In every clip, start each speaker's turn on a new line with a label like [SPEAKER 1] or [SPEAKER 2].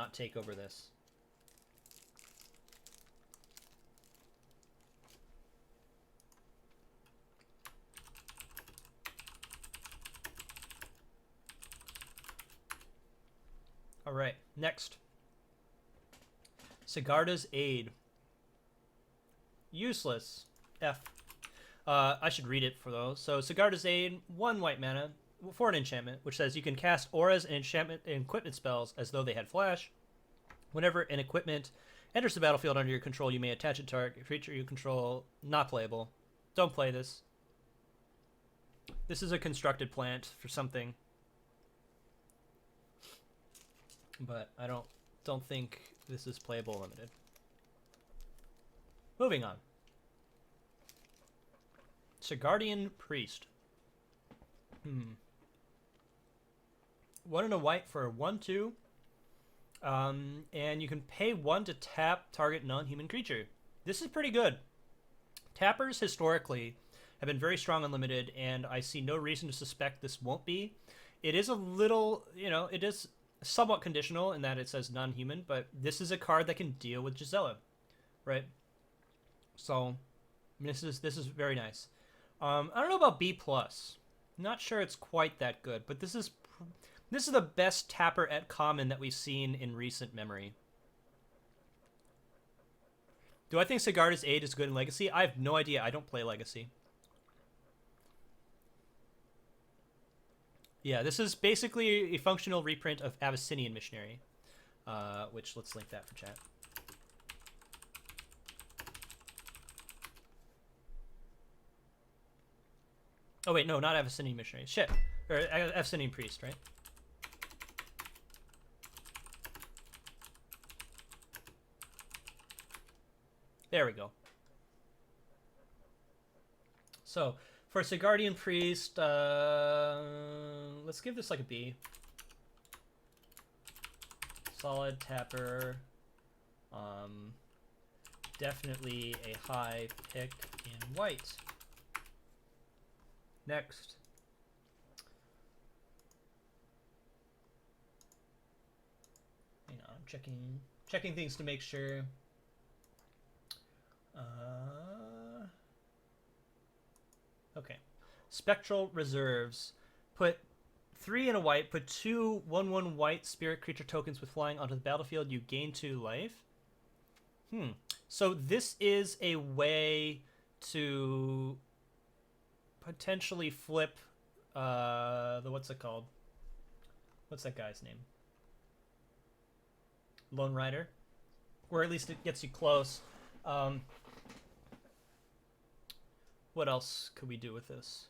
[SPEAKER 1] not take over this. All right, next. Sigarda's Aid. Useless. F. I should read it for those. So Sigarda's Aid, 1 white mana for an enchantment, which says you can cast auras and enchantment and equipment spells as though they had flash. Whenever an equipment enters the battlefield under your control, you may attach it to a creature you control. Not playable. Don't play this. This is a constructed plant for something. But I don't think this is playable limited. Moving on. Sigardian Priest. 1 and a white for a 1/2. And you can pay 1 to tap target non-human creature. This is pretty good. Tappers historically have been very strong on limited, and I see no reason to suspect this won't be. It is a little, it is somewhat conditional in that it says non-human, but this is a card that can deal with Gisela, right? So this is very nice. I don't know about B+. Not sure it's quite that good, but this is the best tapper at common that we've seen in recent memory. Do I think Sigarda's Aid is good in Legacy? I have no idea. I don't play Legacy. Yeah, this is basically a functional reprint of Abyssinian Missionary, which let's link that for chat. Oh wait, no, not Abyssinian Missionary. Shit, or Abyssinian Priest, right? There we go. So for Sigardian Priest, let's give this like a B. Solid tapper. Definitely a high pick in white. Next. Hang on, I'm checking things to make sure. Okay. Spectral Reserves. Put 3 in a white. Put 2 1/1 white spirit creature tokens with flying onto the battlefield. You gain 2 life. So this is a way to potentially flip what's it called? What's that guy's name? Lone Rider. Or at least it gets you close. What else could we do with this?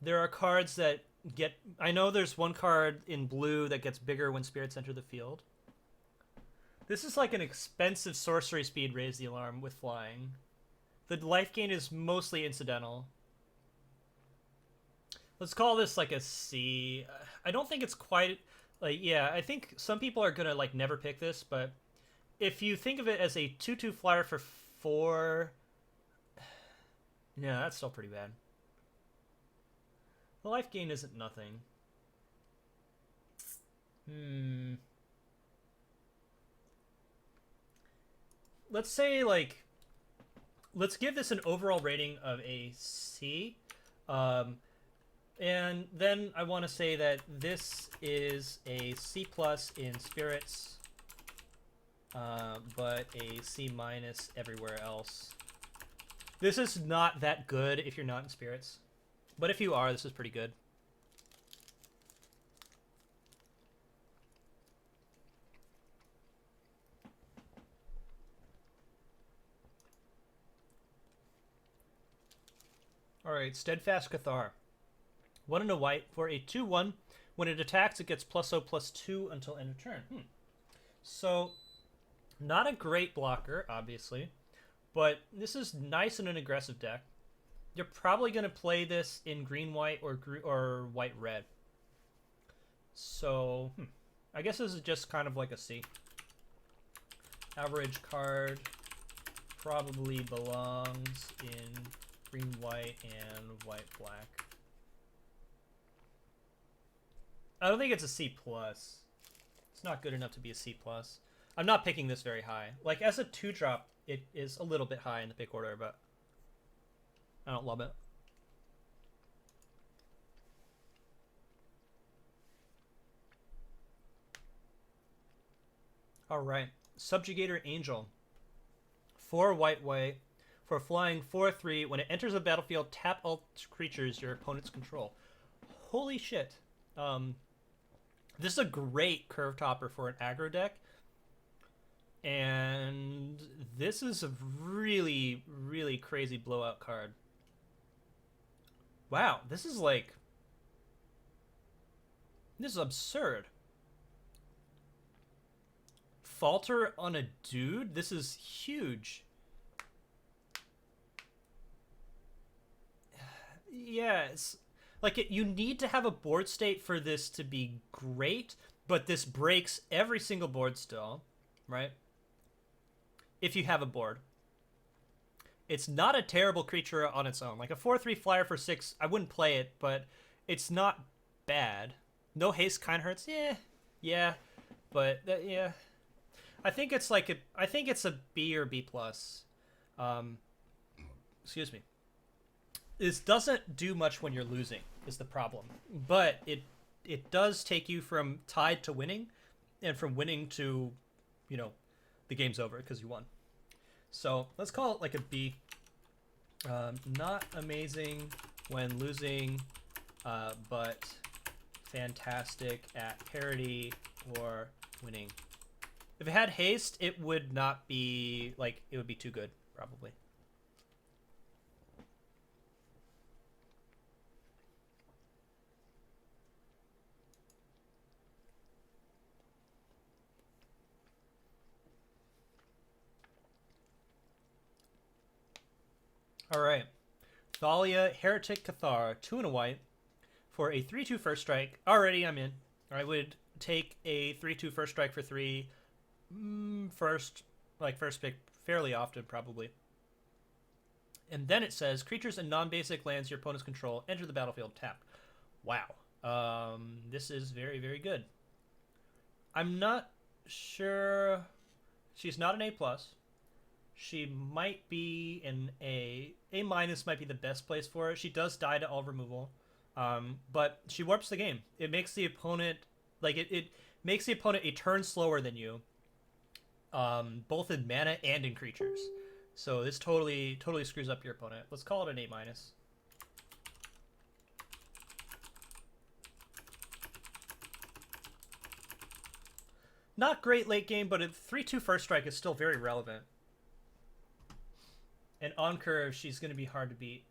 [SPEAKER 1] There are cards that get... I know there's one card in blue that gets bigger when spirits enter the field. This is like an expensive sorcery speed Raise the Alarm with flying. The life gain is mostly incidental. Let's call this like a C. I don't think it's quite... Like, yeah, I think some people are gonna like never pick this, but if you think of it as a 2/2 flyer for 4, yeah, that's still pretty bad. The life gain isn't nothing. Let's say like, let's give this an overall rating of a C. And then I want to say that this is a C+ in spirits, but a C- everywhere else. This is not that good if you're not in spirits, but if you are, this is pretty good. All right, Steadfast Cathar. 1 and a white for a 2/1. When it attacks, it gets +0/+2 until end of turn. So, not a great blocker, obviously, but this is nice in an aggressive deck. You're probably going to play this in green-white or white-red. So, I guess this is just kind of like a C. Average card probably belongs in green-white and white-black. I don't think it's a C plus. It's not good enough to be a C plus. I'm not picking this very high. Like as a 2-drop, it is a little bit high in the pick order, but I don't love it. All right, Subjugator Angel. 4 white for flying 4/3. When it enters the battlefield, tap all creatures your opponent's control. Holy shit! This is a great curve topper for an aggro deck, and this is a really, really crazy blowout card. Wow, this is absurd. Falter on a dude? This is huge. Yeah, it's like you need to have a board state for this to be great, but this breaks every single board still, right? If you have a board. It's not a terrible creature on its own. Like a 4/3 flyer for 6, I wouldn't play it, but it's not bad. No haste kind of hurts. Yeah, but yeah. I think it's a B or B plus. Excuse me. This doesn't do much when you're losing is the problem, but it does take you from tied to winning, and from winning to, the game's over because you won. So let's call it like a B. Not amazing when losing, but fantastic at parity or winning. If it had haste, it would not be it would be too good, probably. All right. Thalia, Heretic Cathar, 2 and a white for a 3/2 first strike. Already, I'm in. I would take a 3/2 first strike for 3 first pick fairly often, probably. And then it says, creatures and non-basic lands your opponent's control enter the battlefield tapped. Wow. This is very, very good. I'm not sure. She's not an A+. She might be an A. A- might be the best place for it. She does die to all removal. But she warps the game. It makes the opponent it makes the opponent a turn slower than you. Both in mana and in creatures. So this totally screws up your opponent. Let's call it an A-. Not great late game, but a 3/2 first strike is still very relevant. And on curve, she's going to be hard to beat.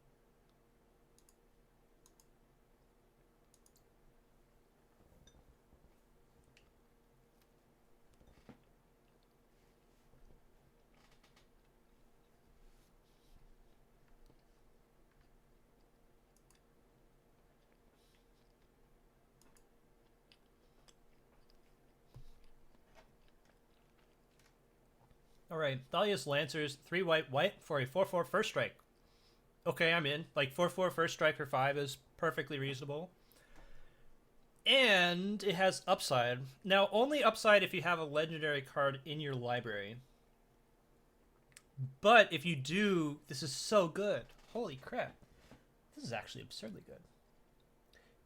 [SPEAKER 1] All right, Thalia's Lancers, 3 white for a 4/4 first strike. Okay, I'm in. 4/4 first strike for 5 is perfectly reasonable. And it has upside. Now, only upside if you have a legendary card in your library. But if you do, this is so good. Holy crap. This is actually absurdly good.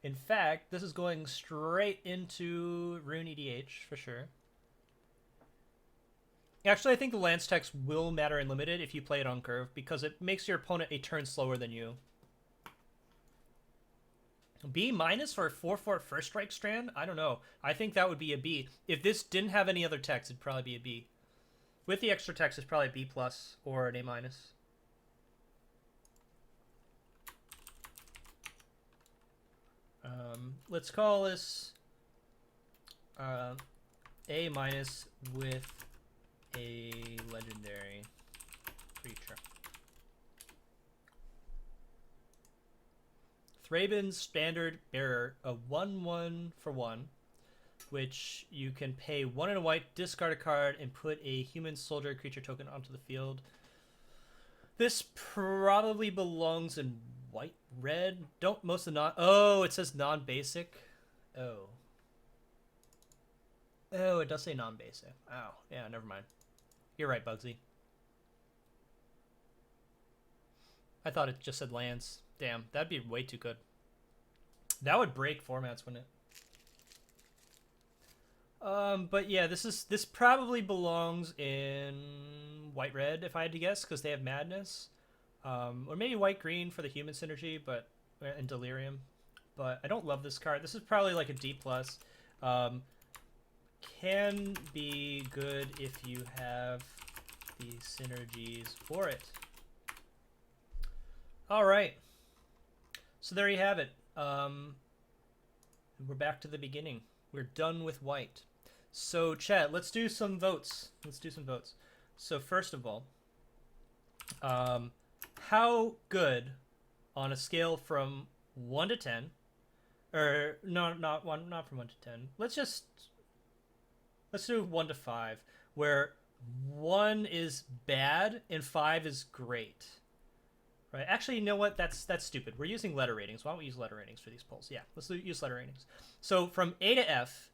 [SPEAKER 1] In fact, this is going straight into Rune EDH for sure. Actually, I think the Lance text will matter in Limited if you play it on curve, because it makes your opponent a turn slower than you. B- for a 4/4 first strike strand? I don't know. I think that would be a B. If this didn't have any other text, it'd probably be a B. With the extra text, it's probably B+ or an A-. Let's call this A- with a legendary creature. Thraben's Standard Bearer, a 1/1 for 1, which you can pay 1 and a white, discard a card, and put a human soldier creature token onto the field. This probably belongs in white-red. Don't most of the non... Oh, it says non-basic. Oh. Oh, it does say non-basic. Oh, yeah, never mind. You're right, Bugsy. I thought it just said lands. Damn, that'd be way too good. That would break formats, wouldn't it? But yeah, this probably belongs in white red if I had to guess, because they have madness, or maybe white green for the human synergy, but and delirium. But I don't love this card. This is probably like a D plus. Can be good if you have the synergies for it. All right. So there you have it. We're back to the beginning. We're done with white. So chat, let's do some votes. So first of all, how good on a scale from 1 to 10, or no, not from 1 to 10. Let's do 1 to 5, where 1 is bad and 5 is great. Right. Actually, you know what? That's stupid. We're using letter ratings. Why don't we use letter ratings for these polls? Yeah, let's use letter ratings. So from A to F,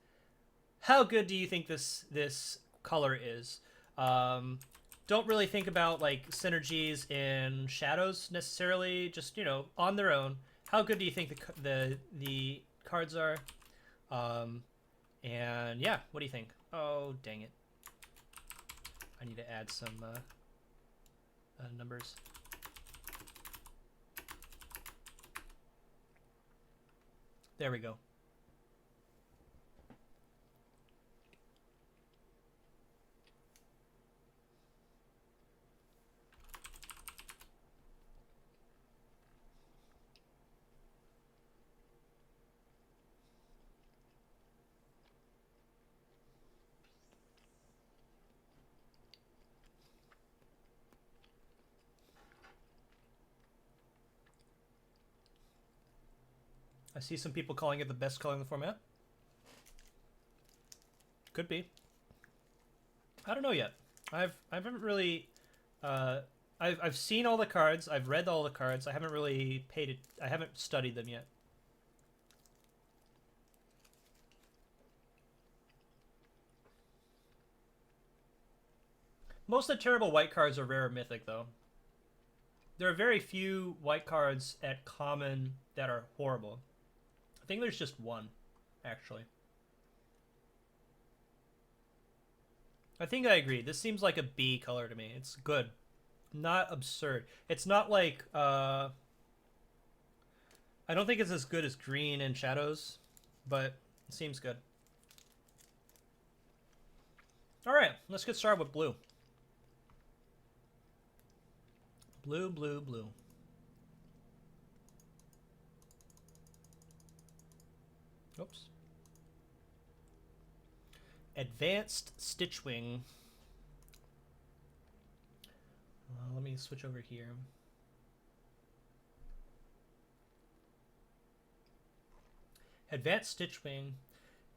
[SPEAKER 1] how good do you think this color is? Don't really think about like synergies and shadows necessarily. Just on their own. How good do you think the cards are? And yeah, what do you think? Oh, dang it! I need to add some numbers. There we go. I see some people calling it the best color in the format. Could be. I don't know yet. I haven't really. I've seen all the cards. I've read all the cards. I haven't really paid it. I haven't studied them yet. Most of the terrible white cards are rare or mythic, though. There are very few white cards at common that are horrible. I think there's just one, actually. I think I agree. This seems like a B color to me. It's good. Not absurd. It's not like, I don't think it's as good as green and shadows, but it seems good. All right, let's get started with blue. Blue, blue, blue. Oops. Advanced Stitchwing. Let me switch over here. Advanced Stitchwing.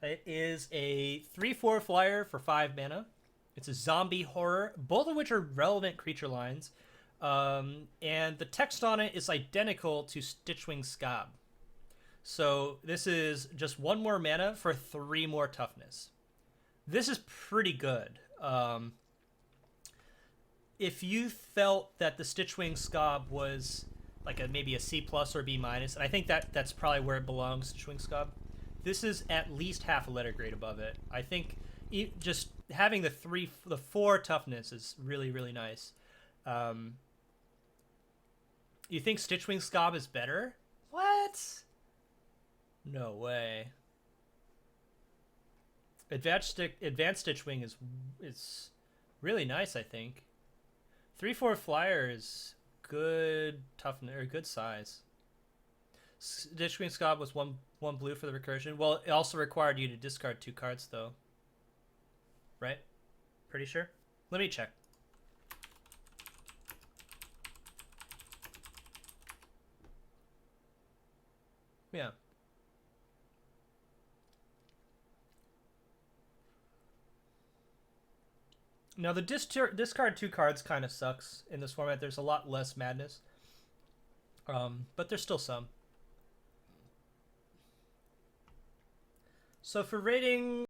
[SPEAKER 1] It is a 3/4 flyer for 5 mana. It's a zombie horror, both of which are relevant creature lines. And the text on it is identical to Stitchwing Scob. So this is just 1 more mana for 3 more toughness. This is pretty good. If you felt that the Stitchwing Scob was like maybe a C plus or B minus, and I think that's probably where it belongs, Stitchwing Scob, this is at least half a letter grade above it. I think just having the 4 toughness is really, really nice. You think Stitchwing Scob is better? What? No way. Advanced Stitchwing is really nice, I think. 3/4 flyer is good toughness or good size. Stitchwing Scob was one blue for the recursion. Well, it also required you to discard 2 cards though. Right? Pretty sure? Let me check. Yeah. Now the discard 2 cards kind of sucks in this format. There's a lot less madness, but there's still some. So for rating